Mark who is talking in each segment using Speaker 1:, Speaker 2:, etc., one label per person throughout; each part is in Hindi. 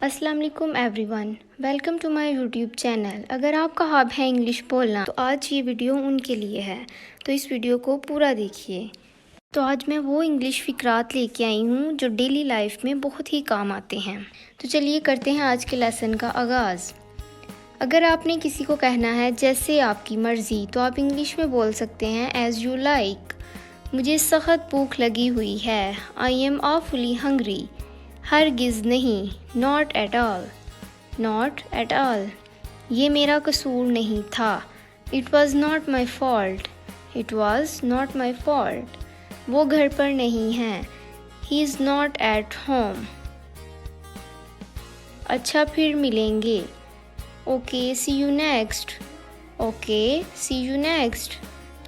Speaker 1: अस्सलाम वालेकुम everyone, welcome to my YouTube channel. अगर आपका हॉब है इंग्लिश बोलना तो आज ये वीडियो उनके लिए है, तो इस वीडियो को पूरा देखिए। तो आज मैं वो इंग्लिश फ़िक्रात लेके आई हूँ जो डेली लाइफ में बहुत ही काम आते हैं। तो चलिए करते हैं आज के लेसन का आगाज़। अगर आपने किसी को कहना है जैसे आपकी मर्ज़ी, तो आप इंग्लिश में बोल सकते हैं एज़ यू लाइक। मुझे सख्त भूख लगी हुई है, आई एम ऑफुली हंग्री। हरगिज़ नहीं, not at all, not at all. ये मेरा कसूर नहीं था, it was not my fault, it was not my fault. वो घर पर नहीं है, he is not at home. अच्छा फिर मिलेंगे, okay see you next, okay see you next.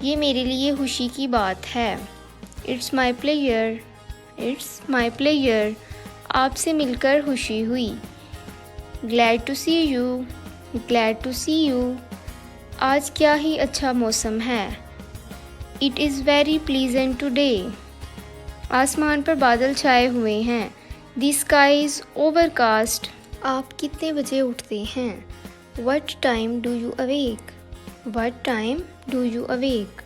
Speaker 1: ये मेरे लिए खुशी की बात है, it's my player, it's my player. आपसे मिलकर खुशी हुई, glad to see you, glad to see you. आज क्या ही अच्छा मौसम है, it is very pleasant today. आसमान पर बादल छाए हुए हैं, द स्काई इज़ ओवरकास्ट। आप कितने बजे उठते हैं, what time do you awake, what time do you awake.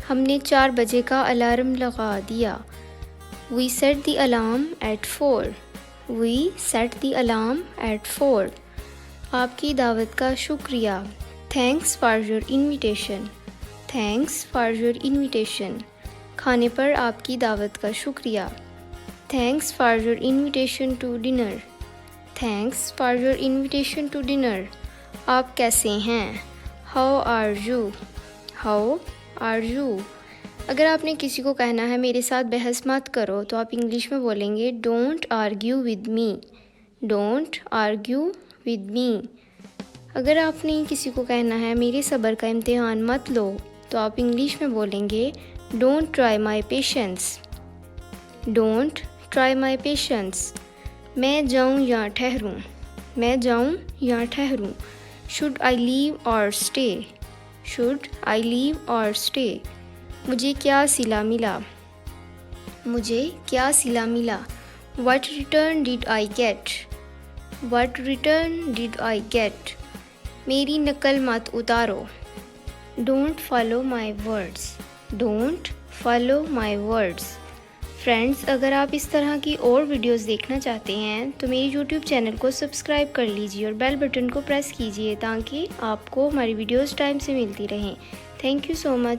Speaker 1: हमने 4 बजे का अलार्म लगा दिया, We set the alarm at 4. We set the alarm at 4. आपकी दावत का शुक्रिया, Thanks for your invitation. Thanks for your invitation. खाने पर आपकी दावत का शुक्रिया, Thanks for your invitation to dinner. Thanks for your invitation to dinner. आप कैसे हैं, How are you? How are you? अगर आपने किसी को कहना है मेरे साथ बहस मत करो, तो आप इंग्लिश में बोलेंगे don't argue with me, don't argue with me. अगर आपने किसी को कहना है मेरे सब्र का इम्तिहान मत लो, तो आप इंग्लिश में बोलेंगे don't try my patience, don't try my patience. मैं जाऊँ या ठहरूँ, मैं जाऊँ या ठहरूँ। शुड आई लीव और स्टे, शुड आई लीव और स्टे। मुझे क्या सिला मिला, मुझे क्या सिला मिला। What return did I get, What return did I get। मेरी नकल मत उतारो, Don't follow my words, Don't follow my words। Friends, अगर आप इस तरह की और वीडियोस देखना चाहते हैं तो मेरी यूट्यूब चैनल को सब्सक्राइब कर लीजिए और बेल बटन को प्रेस कीजिए ताकि आपको हमारी वीडियोस टाइम से मिलती रहें। Thank you so much.